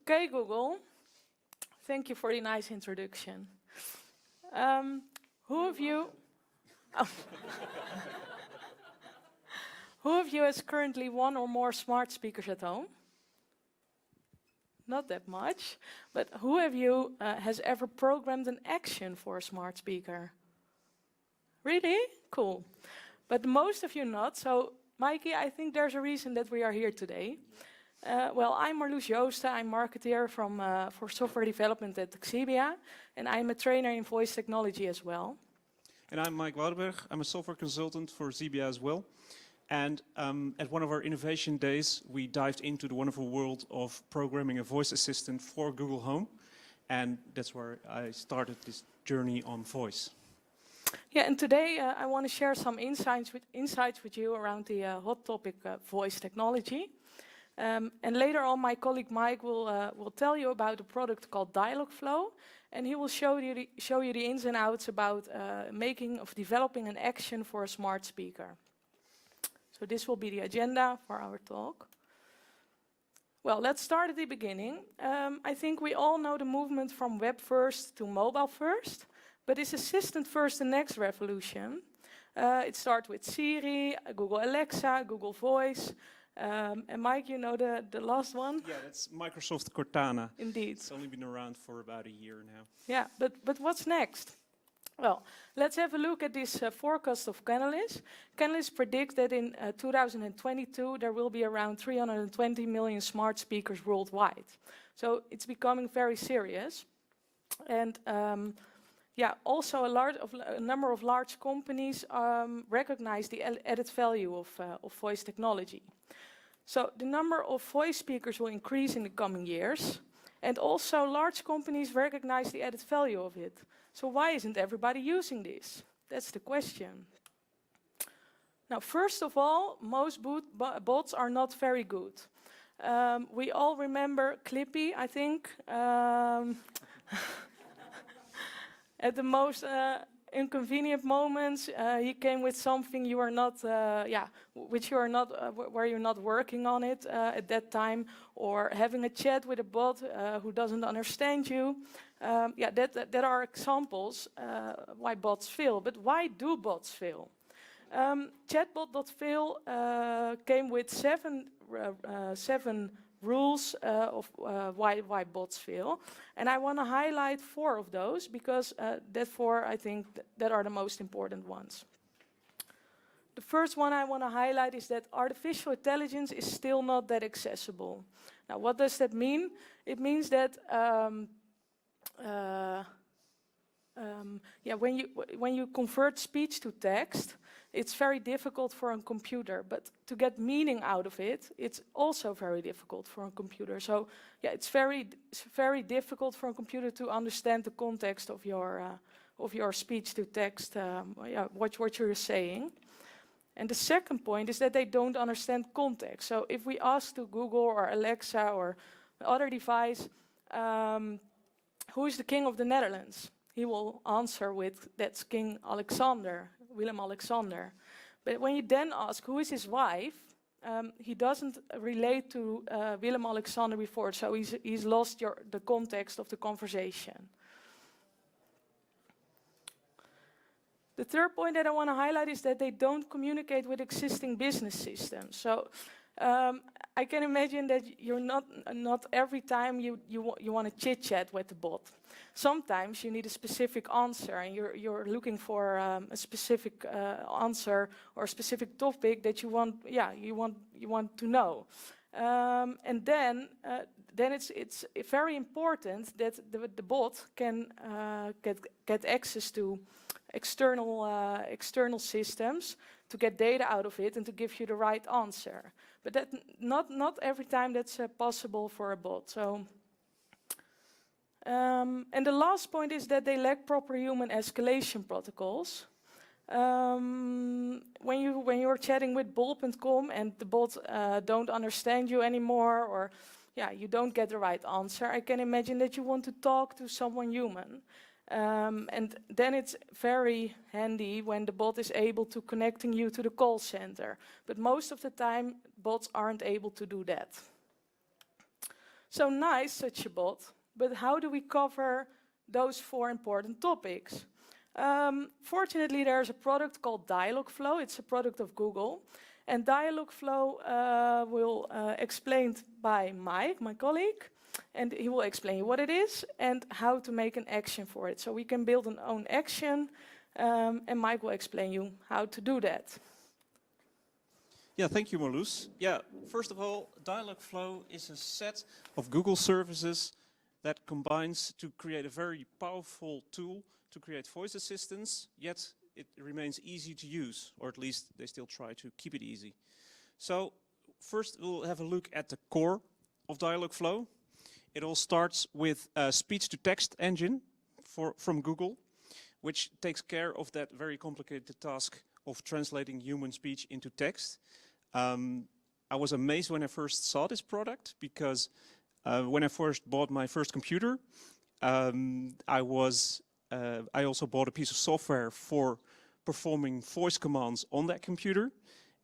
Okay, Google. Thank you for the nice introduction. Who of you... Oh. Who of you has currently one or more smart speakers at home? Not that much. But who of you has ever programmed an action for a smart speaker? Really? Cool. But most of you not. So, Mikey, I think there's a reason that we are here today. Well, I'm Marloes Joosten. I'm marketeer for software development at Xebia, and I'm a trainer in voice technology as well. And I'm Mike Woudenberg. I'm a software consultant for Xebia as well. And at one of our innovation days, we dived into the wonderful world of programming a voice assistant for Google Home. And that's where I started this journey on voice. Yeah, and today I want to share some insights with you around the hot topic voice technology. And later on, my colleague Mike will tell you about a product called Dialogflow, and he will show you the ins and outs about developing an action for a smart speaker. So this will be the agenda for our talk. Well, let's start at the beginning. I think we all know the movement from web first to mobile first, but is assistant first the next revolution? It starts with Siri, Google Alexa, Google Voice. And Mike, you know the last one? Yeah, that's Microsoft Cortana. Indeed. It's only been around for about a year now. Yeah, but what's next? Well, let's have a look at this forecast of Canalys. Canalys predicts that in 2022 there will be around 320 million smart speakers worldwide. So it's becoming very serious. And yeah, also a number of large companies recognize the added value of voice technology. So the number of voice speakers will increase in the coming years. And also large companies recognize the added value of it. So why isn't everybody using this? That's the question. Now, first of all, most bots are not very good. We all remember Clippy, I think. At the most inconvenient moments, he came with something you are not, which you are not, where you're not working on it at that time, or having a chat with a bot who doesn't understand you. Yeah, that are examples why bots fail. But why do bots fail? Chatbot.fail came with seven rules of why bots fail, and I want to highlight 4 of those because that 4 I think that are the most important ones. The first one I want to highlight is that artificial intelligence is still not that accessible. Now, what does that mean? It means that when you convert speech to text, it's very difficult for a computer, but to get meaning out of it, it's also very difficult for a computer. So, yeah, it's very difficult for a computer to understand the context of your speech to text, what you're saying. And the second point is that they don't understand context. So, if we ask to Google or Alexa or other device, who is the king of the Netherlands? He will answer with, that's King Alexander, Willem-Alexander. But when you then ask, who is his wife? He doesn't relate to Willem-Alexander before, so he's lost the context of the conversation. The third point that I want to highlight is that they don't communicate with existing business systems. So I can imagine that you're not every time you want to chit chat with the bot. Sometimes you need a specific answer, and you're looking for a specific answer or a specific topic that you want to know. And then it's very important that the bot can get access to external systems to get data out of it and to give you the right answer. But that not every time that's possible for a bot. So, and the last point is that they lack proper human escalation protocols. When you're chatting with Bol.com and the bot don't understand you anymore, or you don't get the right answer, I can imagine that you want to talk to someone human. And then it's very handy when the bot is able to connecting you to the call center. But most of the time, bots aren't able to do that. So nice, such a bot, but how do we cover those 4 important topics? Fortunately, there's a product called Dialogflow. It's a product of Google. And Dialogflow will explained by Mike, my colleague, and he will explain what it is and how to make an action for it. So we can build an own action, and Mike will explain you how to do that. Yeah, thank you, Marloes. Yeah, first of all, Dialogflow is a set of Google services that combines to create a very powerful tool to create voice assistants, yet it remains easy to use, or at least they still try to keep it easy. So first we'll have a look at the core of Dialogflow. It all starts with a speech-to-text engine from Google, which takes care of that very complicated task of translating human speech into text. I was amazed when I first saw this product because when I first bought my first computer, I also bought a piece of software for performing voice commands on that computer.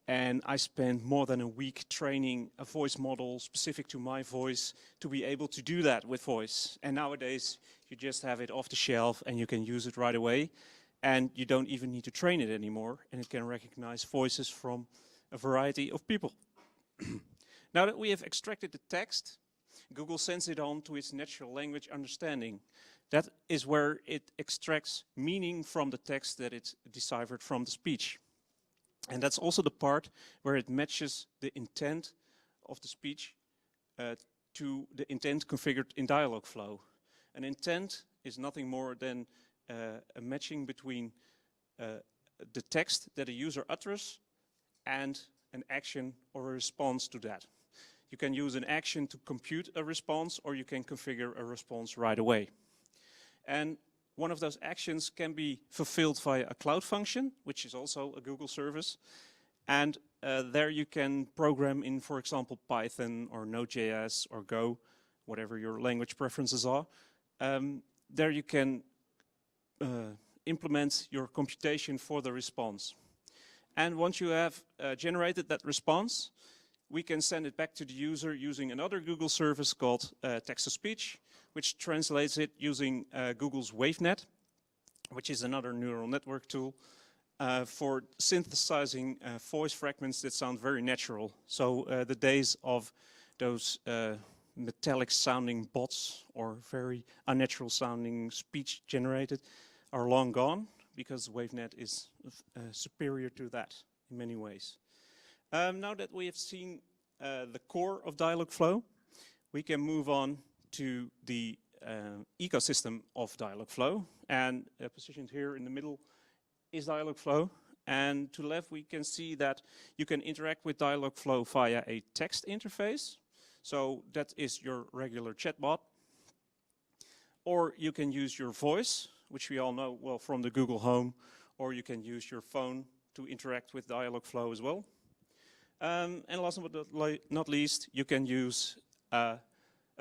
And I spent more than a week training a voice model specific to my voice to be able to do that with voice. And nowadays, you just have it off the shelf and you can use it right away. And you don't even need to train it anymore. And it can recognize voices from a variety of people. Now that we have extracted the text, Google sends it on to its natural language understanding. That is where it extracts meaning from the text that it's deciphered from the speech. And that's also the part where it matches the intent of the speech to the intent configured in Dialogflow. An intent is nothing more than a matching between the text that a user utters and an action or a response to that. You can use an action to compute a response, or you can configure a response right away. And one of those actions can be fulfilled via a cloud function, which is also a Google service. And there you can program in, for example, Python or Node.js or Go, whatever your language preferences are. There you can implement your computation for the response. And once you have generated that response, we can send it back to the user using another Google service called text-to-speech, which translates it using Google's WaveNet, which is another neural network tool for synthesizing voice fragments that sound very natural. So the days of those metallic sounding bots or very unnatural sounding speech generated are long gone, because WaveNet is superior to that in many ways. Now that we have seen the core of Dialogflow, we can move on to the ecosystem of Dialogflow. And positioned here in the middle is Dialogflow. And to the left we can see that you can interact with Dialogflow via a text interface. So that is your regular chatbot. Or you can use your voice, which we all know well from the Google Home, or you can use your phone to interact with Dialogflow as well. And last but not least, you can use a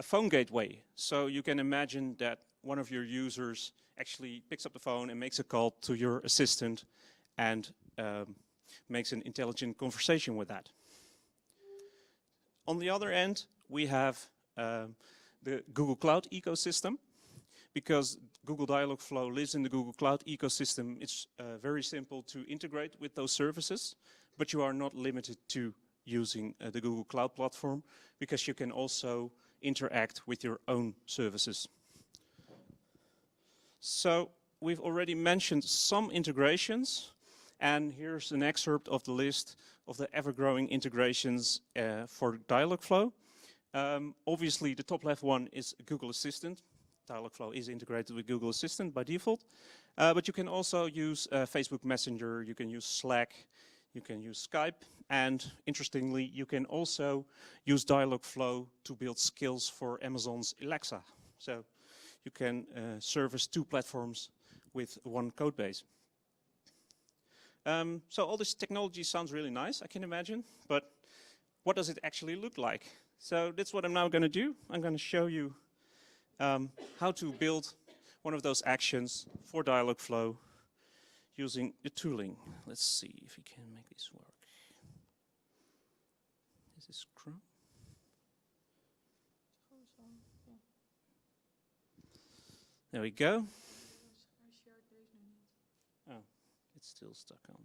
phone gateway. So you can imagine that one of your users actually picks up the phone and makes a call to your assistant and makes an intelligent conversation with that. On the other end, we have the Google Cloud ecosystem. Because Google Dialogflow lives in the Google Cloud ecosystem, it's very simple to integrate with those services, but you are not limited to using the Google Cloud platform, because you can also interact with your own services. So we've already mentioned some integrations, and here's an excerpt of the list of the ever-growing integrations for Dialogflow. Obviously, the top left one is Google Assistant. Dialogflow is integrated with Google Assistant by default, but you can also use Facebook Messenger, you can use Slack, you can use Skype, and interestingly, you can also use Dialogflow to build skills for Amazon's Alexa. So you can service 2 platforms with 1 code base. So all this technology sounds really nice, I can imagine, but what does it actually look like? So that's what I'm now going to do. I'm going to show you how to build one of those actions for Dialogflow using the tooling. Let's see if we can make this work. Is this Chrome? There we go. Oh, it's still stuck on.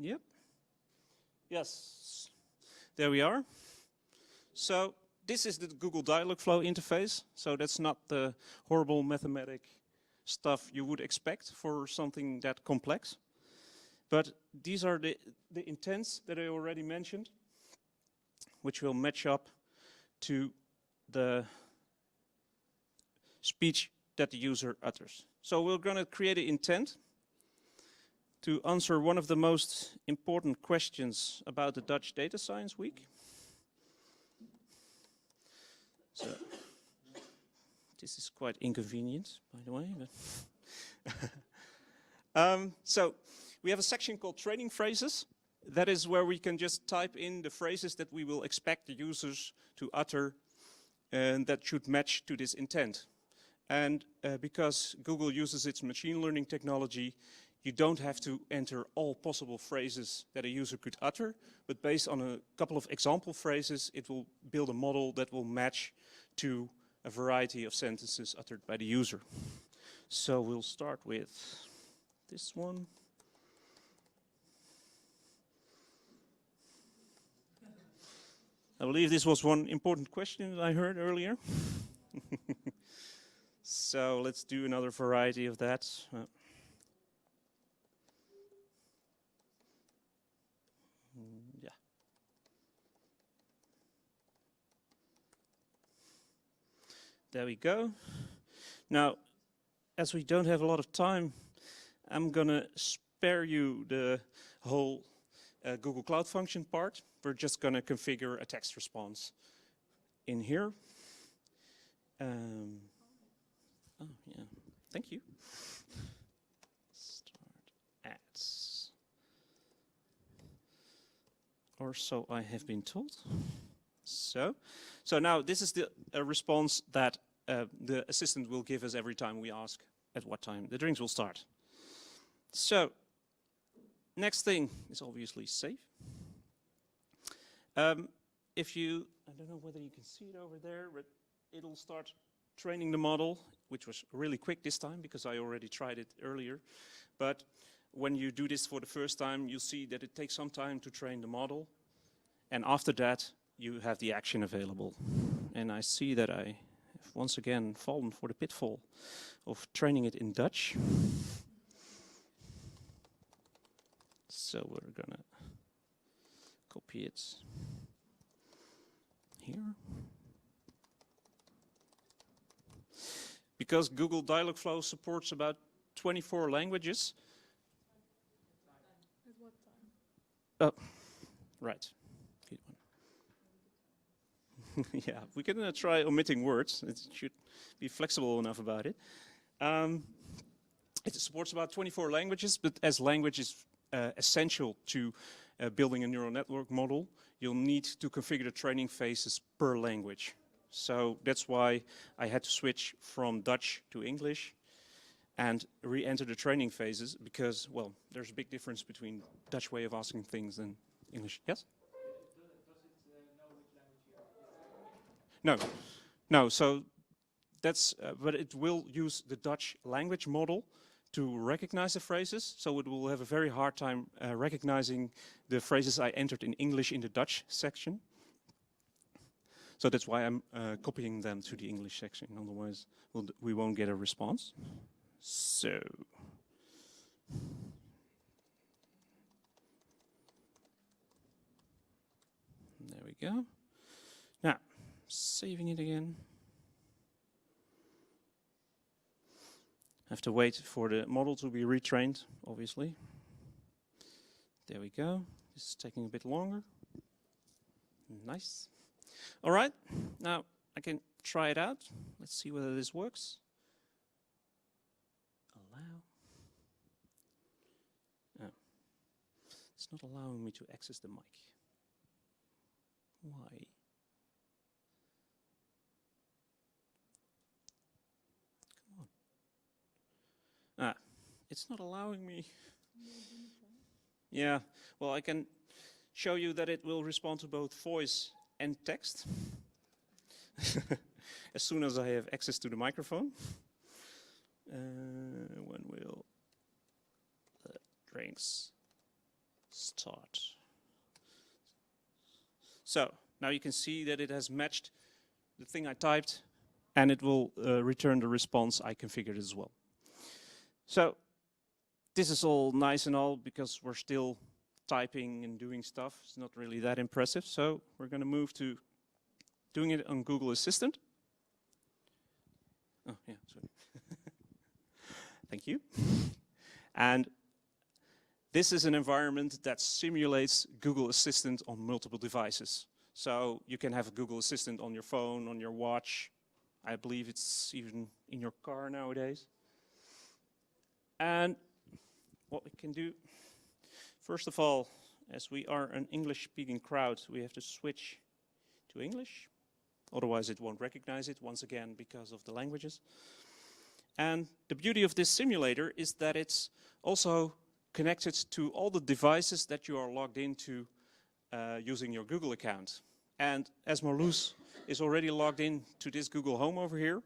Yep. Yes. There we are. So this is the Google Dialogflow interface. So that's not the horrible mathematic stuff you would expect for something that complex. But these are the intents that I already mentioned, which will match up to the speech that the user utters. So we're going to create an intent to answer one of the most important questions about the Dutch Data Science Week. So this is quite inconvenient, by the way. But so we have a section called training phrases. That is where we can just type in the phrases that we will expect the users to utter and that should match to this intent. And because Google uses its machine learning technology, you don't have to enter all possible phrases that a user could utter, but based on a couple of example phrases, it will build a model that will match to a variety of sentences uttered by the user. So we'll start with this one. I believe this was one important question that I heard earlier. So let's do another variety of that. Yeah. There we go. Now, as we don't have a lot of time, I'm gonna spare you the whole Google Cloud Function part. We're just gonna configure a text response in here. Oh yeah, thank you. Start at, or so I have been told. So now this is the response that the assistant will give us every time we ask at what time the drinks will start. So next thing is obviously save. If you, I don't know whether you can see it over there, but it'll start training the model, which was really quick this time because I already tried it earlier. But when you do this for the first time, you'll see that it takes some time to train the model. And after that, you have the action available. And I see that I have once again fallen for the pitfall of training it in Dutch. So we're gonna copy it here. Because Google Dialogflow supports about 24 languages. At what time? Oh, right. Good one. Yeah, we can try omitting words. It should be flexible enough about it. It supports about 24 languages, but as language is essential to building a neural network model, you'll need to configure the training phases per language. So that's why I had to switch from Dutch to English and re-enter the training phases because, well, there's a big difference between Dutch way of asking things and English. Yes? Does it know which language you're speaking? No. So that's, but it will use the Dutch language model to recognize the phrases. So it will have a very hard time recognizing the phrases I entered in English in the Dutch section. So that's why I'm copying them to the English section. Otherwise, we won't get a response. So there we go. Now, saving it again. I have to wait for the model to be retrained, obviously. There we go. This is taking a bit longer. Nice. All right, now I can try it out. Let's see whether this works. Allow. Oh. It's not allowing me to access the mic. Why? it's not allowing me. Yeah, well, I can show you that it will respond to both voice and text as soon as I have access to the microphone. When will the drinks start? So now you can see that it has matched the thing I typed, and it will return the response I configured as well. So this is all nice and all because we're still typing and doing stuff. It's not really that impressive. So we're going to move to doing it on Google Assistant. Oh, yeah, sorry. Thank you. And this is an environment that simulates Google Assistant on multiple devices. So you can have a Google Assistant on your phone, on your watch. I believe it's even in your car nowadays. And what we can do, first of all, as we are an English-speaking crowd, we have to switch to English. Otherwise, it won't recognize it, once again, because of the languages. And the beauty of this simulator is that it's also connected to all the devices that you are logged into using your Google account. And as Marloes is already logged in to this Google Home over here,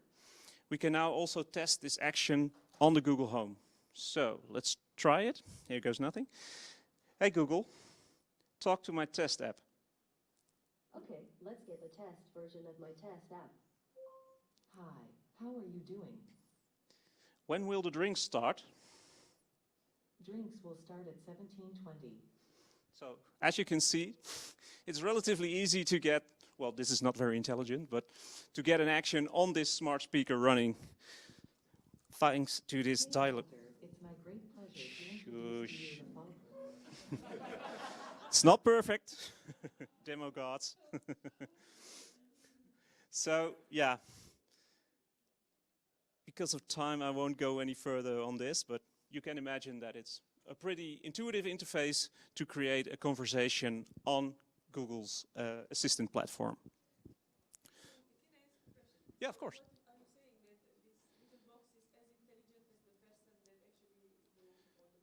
we can now also test this action on the Google Home. So let's try it. Here goes nothing. Hey Google, talk to my test app. Okay, let's get the test version of my test app. Hi, how are you doing? When will the drinks start? Drinks will start at 17:20. So, as you can see, it's relatively easy to get, well, this is not very intelligent, but to get an action on this smart speaker running thanks to this dialogue. It's my great pleasure to introduce to you the following. It's not perfect, demo gods. So, yeah. Because of time, I won't go any further on this, but you can imagine that it's a pretty intuitive interface to create a conversation on Google's Assistant platform. Yeah, of course. Are you saying that this little box is as intelligent as the person that actually wrote all the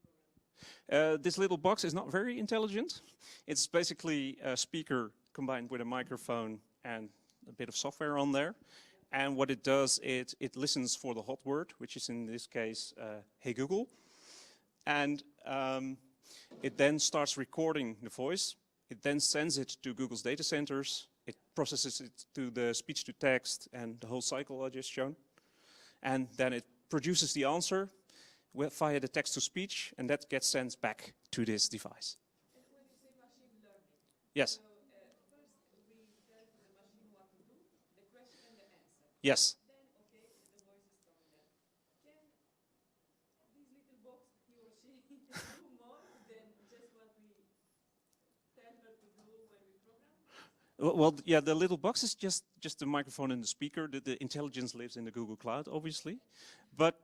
program? This little box is not very intelligent. It's basically a speaker combined with a microphone and a bit of software on there. And what it does, it listens for the hot word, which is in this case, hey Google. And it then starts recording the voice. It then sends it to Google's data centers. It processes it to the speech to text and the whole cycle I just shown. And then it produces the answer via the text to speech, and that gets sent back to this device. And when you say machine learning, Yes. so first we tell the machine what to do, the question and the answer. Yes. Then, okay, the voice is coming there. Can this little box, he or she, do more than just what we tell her to do when we program? Well, yeah, the little box is just the microphone and the speaker. The intelligence lives in the Google Cloud, obviously. But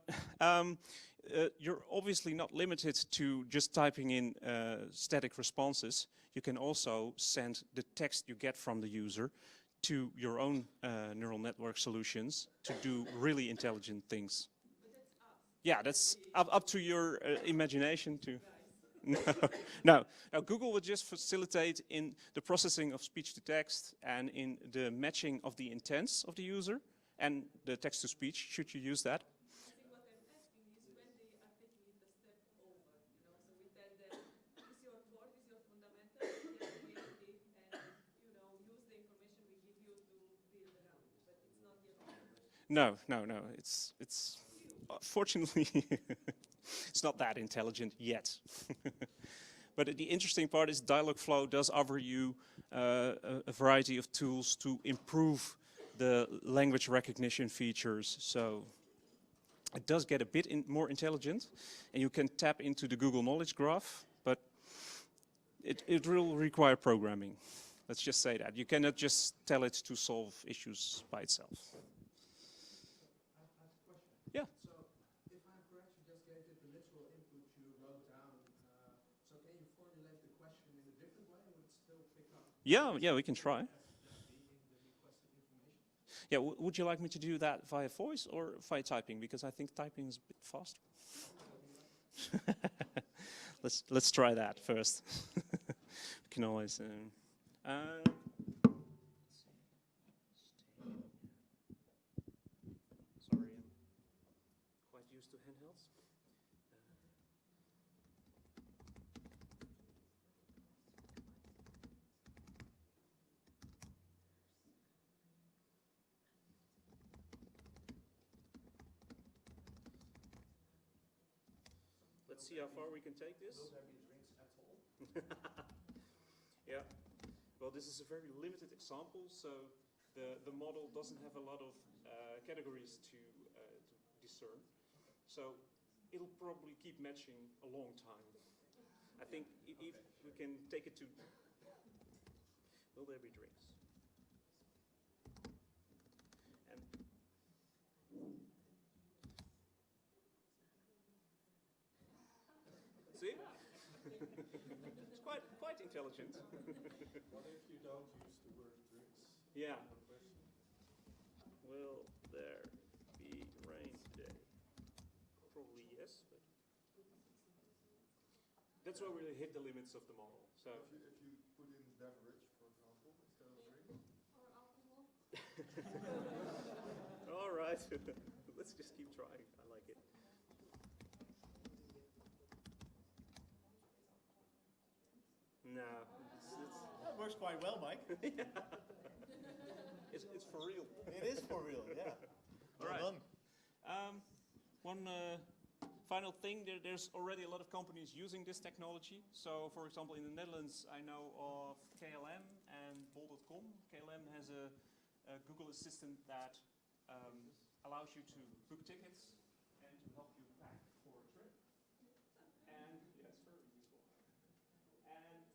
you're obviously not limited to just typing in static responses. You can also send the text you get from the user to your own neural network solutions to do really intelligent things. But that's us. Yeah, that's up to your imagination to... No. Now, Google would just facilitate in the processing of speech to text and in the matching of the intents of the user and the text to speech, should you use that. I think what I'm asking is when they are taking it a step over, so we tell them, this is your core, this is your fundamental, just create it and, use the information we give you to build around it, but it's not yet over. No. It's fortunately, it's not that intelligent yet. But the interesting part is Dialogflow does offer you a variety of tools to improve the language recognition features. So it does get a bit more intelligent, and you can tap into the Google Knowledge Graph, but it will require programming. Let's just say that. You cannot just tell it to solve issues by itself. I have a question. Yeah. So, if I'm correct, you just gave it the literal input you wrote down. So can you formulate the question in a different way? Would it still pick up? Yeah, we can try. That's being the requested information. Yeah, would you like me to do that via voice or via typing? Because I think typing is a bit faster. let's try that first. We can always. Sorry, I'm quite used to handhelds. Let's see how far we can take this. Will there be drinks at all? Yeah. Well, this is a very limited example, so the model doesn't have a lot of categories to discern. So it'll probably keep matching a long time. I think if we can take it to, will there be drinks? And see? It's quite intelligent. What if you don't use the word drinks? Yeah. in your question? Will there be rain today? Probably yes, but that's where we hit the limits of the model. So If you put in beverage, for example, instead of drink, all right, let's just keep trying. I like it. No, That works quite well, Mike. it's for real. It is for real, yeah. All right. Well done. One final thing, there's already a lot of companies using this technology. So, for example, in the Netherlands, I know of KLM and bol.com. KLM has a Google Assistant that allows you to book tickets and to help you pack.